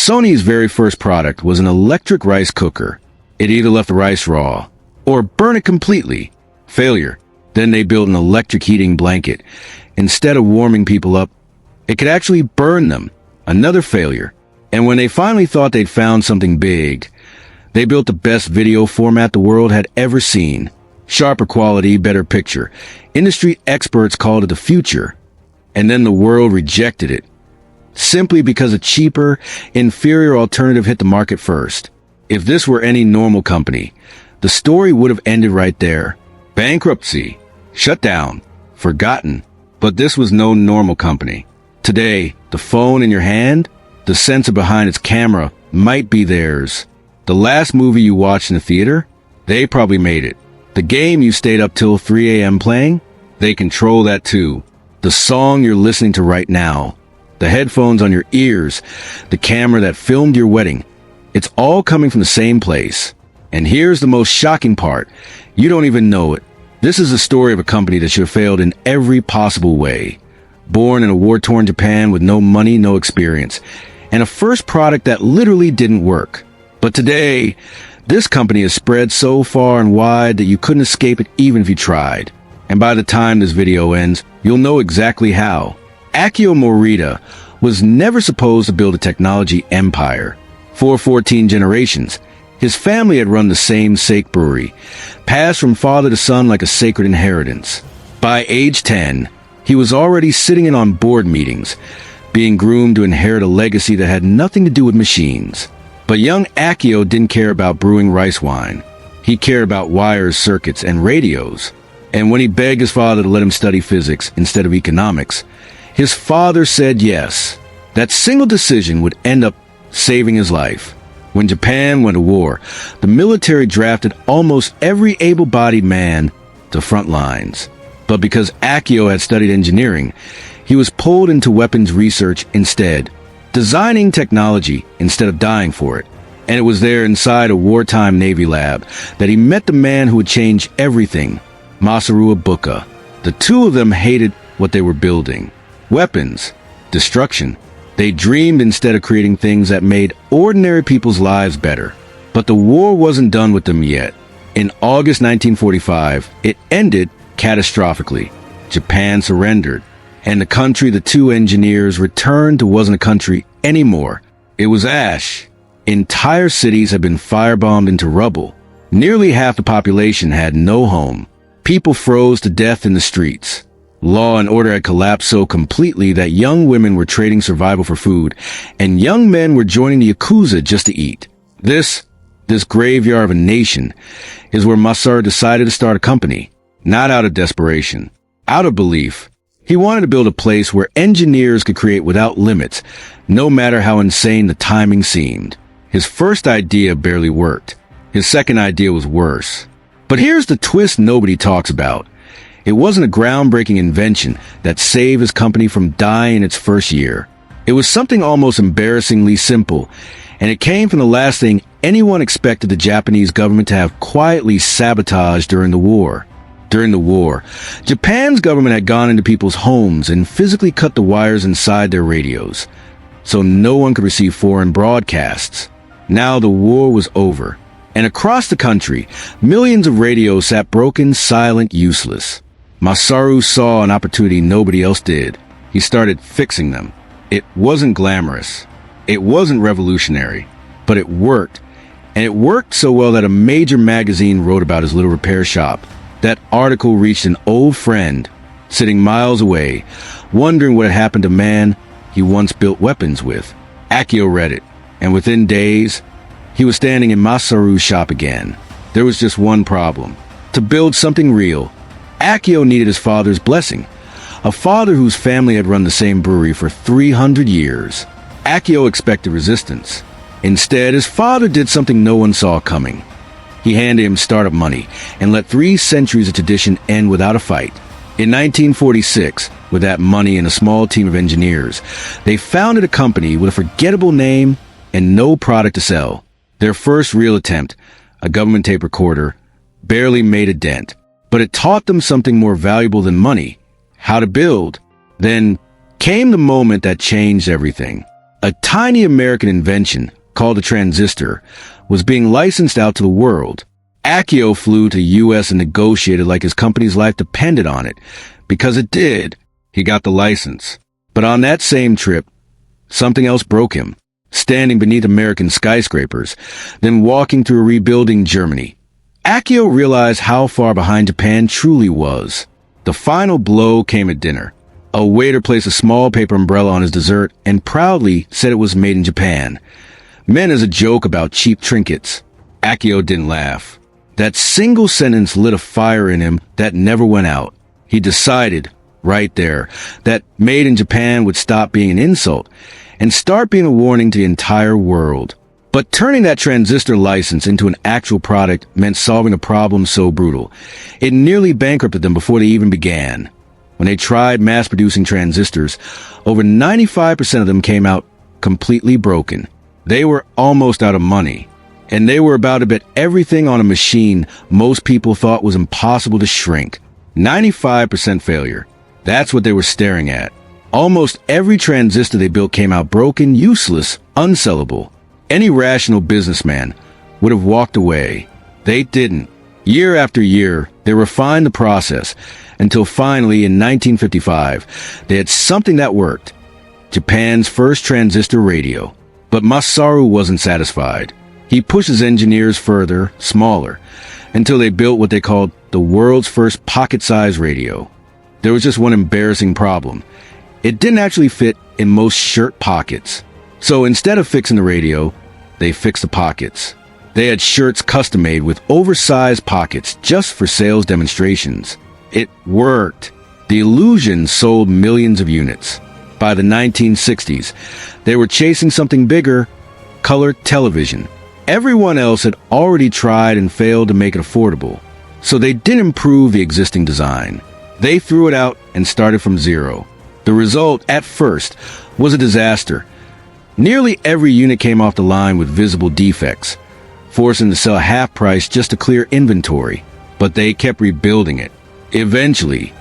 Sony's very first product was an electric rice cooker. It either left the rice raw or burned it completely. Failure. Then they built an electric heating blanket. Instead of warming people up, it could actually burn them. Another failure. And when they finally thought they'd found something big, they built the best video format the world had ever seen. Sharper quality, better picture. Industry experts called it the future. And then the world rejected it. Simply because a cheaper, inferior alternative hit the market first. If this were any normal company, the story would have ended right there. Bankruptcy. Shut down. Forgotten. But this was no normal company. Today, the phone in your hand, the sensor behind its camera might be theirs. The last movie you watched in the theater, they probably made it. The game you stayed up till 3 a.m. playing, they control that too. The song you're listening to right now, the headphones on your ears, the camera that filmed your wedding, it's all coming from the same place. And here's the most shocking part. You don't even know it. This is the story of a company that should have failed in every possible way. Born in a war-torn Japan with no money, no experience, and a first product that literally didn't work. But today, this company has spread so far and wide that you couldn't escape it even if you tried. And by the time this video ends, you'll know exactly how. Akio Morita was never supposed to build a technology empire. For 14 generations, his family had run the same sake brewery, passed from father to son like a sacred inheritance. By age 10, he was already sitting in on board meetings, being groomed to inherit a legacy that had nothing to do with machines. But young Akio didn't care about brewing rice wine. He cared about wires, circuits, and radios. And when he begged his father to let him study physics instead of economics, his father said yes. That single decision would end up saving his life. When Japan went to war, the military drafted almost every able-bodied man to front lines. But because Akio had studied engineering, he was pulled into weapons research instead, designing technology instead of dying for it. And it was there inside a wartime Navy lab that he met the man who would change everything, Masaru Ibuka. The two of them hated what they were building. Weapons. Destruction. They dreamed instead of creating things that made ordinary people's lives better. But the war wasn't done with them yet. In August 1945, it ended catastrophically. Japan surrendered. And the country the two engineers returned to wasn't a country anymore. It was ash. Entire cities had been firebombed into rubble. Nearly half the population had no home. People froze to death in the streets. Law and order had collapsed so completely that young women were trading survival for food, and young men were joining the Yakuza just to eat. This graveyard of a nation is where Masaru decided to start a company. Not out of desperation. Out of belief. He wanted to build a place where engineers could create without limits, no matter how insane the timing seemed. His first idea barely worked. His second idea was worse. But here's the twist nobody talks about. It wasn't a groundbreaking invention that saved his company from dying in its first year. It was something almost embarrassingly simple, and it came from the last thing anyone expected the Japanese government to have quietly sabotaged during the war. During the war, Japan's government had gone into people's homes and physically cut the wires inside their radios, so no one could receive foreign broadcasts. Now the war was over, and across the country, millions of radios sat broken, silent, useless. Masaru saw an opportunity nobody else did. He started fixing them. It wasn't glamorous. It wasn't revolutionary, but it worked. And it worked so well that a major magazine wrote about his little repair shop. That article reached an old friend, sitting miles away, wondering what had happened to man he once built weapons with. Akio read it, and within days, he was standing in Masaru's shop again. There was just one problem. To build something real, Akio needed his father's blessing, a father whose family had run the same brewery for 300 years. Akio expected resistance. Instead, his father did something no one saw coming. He handed him startup money and let 3 centuries of tradition end without a fight. In 1946, with that money and a small team of engineers, they founded a company with a forgettable name and no product to sell. Their first real attempt, a government tape recorder, barely made a dent, but it taught them something more valuable than money: how to build. Then came the moment that changed everything. A tiny American invention, called a transistor, was being licensed out to the world. Akio flew to the U.S. and negotiated like his company's life depended on it. Because it did, he got the license. But on that same trip, something else broke him. Standing beneath American skyscrapers, then walking through a rebuilding Germany, Akio realized how far behind Japan truly was. The final blow came at dinner. A waiter placed a small paper umbrella on his dessert and proudly said it was made in Japan, meant as a joke about cheap trinkets. Akio didn't laugh. That single sentence lit a fire in him that never went out. He decided, right there, that made in Japan would stop being an insult and start being a warning to the entire world. But turning that transistor license into an actual product meant solving a problem so brutal, it nearly bankrupted them before they even began. When they tried mass-producing transistors, over 95% of them came out completely broken. They were almost out of money, and they were about to bet everything on a machine most people thought was impossible to shrink. 95% failure. That's what they were staring at. Almost every transistor they built came out broken, useless, unsellable. Any rational businessman would have walked away. They didn't. Year after year, they refined the process until finally in 1955, they had something that worked. Japan's first transistor radio. But Masaru wasn't satisfied. He pushed his engineers further, smaller, until they built what they called the world's first pocket-sized radio. There was just one embarrassing problem. It didn't actually fit in most shirt pockets. So instead of fixing the radio, they fixed the pockets. They had shirts custom-made with oversized pockets just for sales demonstrations. It worked. The illusion sold millions of units. By the 1960s, they were chasing something bigger, color television. Everyone else had already tried and failed to make it affordable, so they didn't improve the existing design. They threw it out and started from zero. The result, at first, was a disaster. Nearly every unit came off the line with visible defects, forcing them to sell half price just to clear inventory. But they kept rebuilding it. Eventually,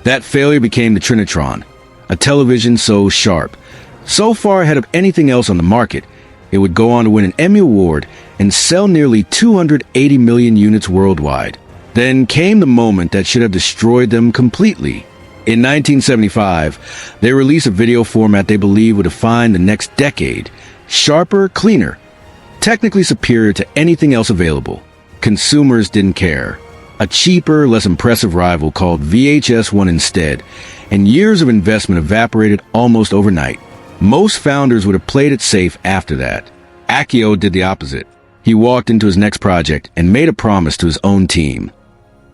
that failure became the trinitron, a television so sharp, so far ahead of anything else on the market, it would go on to win an Emmy Award and sell nearly 280 million units worldwide. Then came the moment that should have destroyed them completely. In 1975, they released a video format they believed would define the next decade. Sharper, cleaner, technically superior to anything else available. Consumers didn't care. A cheaper, less impressive rival called VHS-1 instead, and years of investment evaporated almost overnight. Most founders would have played it safe after that. Akio did the opposite. He walked into his next project and made a promise to his own team.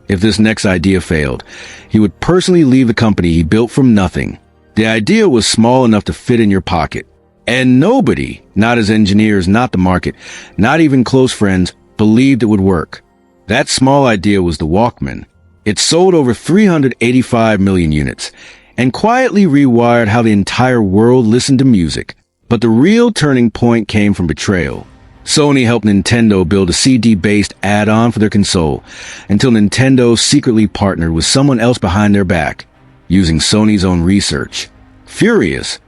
If this next idea failed, he would personally leave the company he built from nothing. The idea was small enough to fit in your pocket. And nobody, not his engineers, not the market, not even close friends, believed it would work. That small idea was the Walkman. It sold over 385 million units and quietly rewired how the entire world listened to music. But the real turning point came from betrayal. Sony helped Nintendo build a CD-based add-on for their console until Nintendo secretly partnered with someone else behind their back, using Sony's own research. Furious,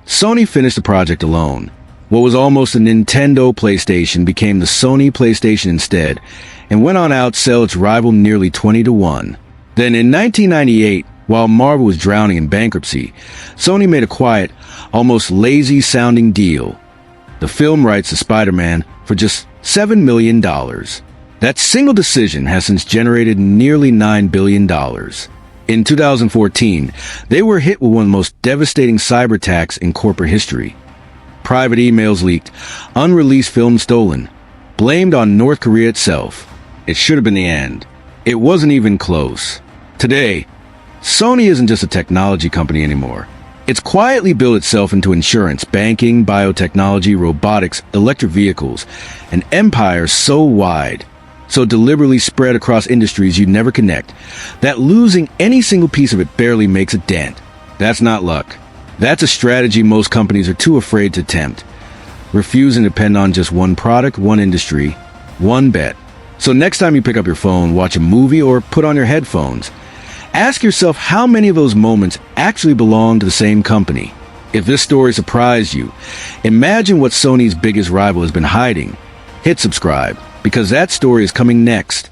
Sony finished the project alone. What was almost a Nintendo PlayStation became the Sony PlayStation instead, and went on out to sell its rival nearly 20-1. Then in 1998, while Marvel was drowning in bankruptcy, Sony made a quiet, almost lazy-sounding deal. The film rights to Spider-Man for just $7 million. That single decision has since generated nearly $9 billion. In 2014, they were hit with one of the most devastating cyber attacks in corporate history. Private emails leaked, unreleased films stolen, blamed on North Korea itself. It should have been the end. It wasn't even close. Today, Sony isn't just a technology company anymore. It's quietly built itself into insurance, banking, biotechnology, robotics, electric vehicles, an empire so wide, so deliberately spread across industries you'd never connect, that losing any single piece of it barely makes a dent. That's not luck. That's a strategy most companies are too afraid to attempt. Refusing to depend on just one product, one industry, one bet. So next time you pick up your phone, watch a movie, or put on your headphones, ask yourself how many of those moments actually belong to the same company. If this story surprised you, imagine what Sony's biggest rival has been hiding. Hit subscribe, because that story is coming next.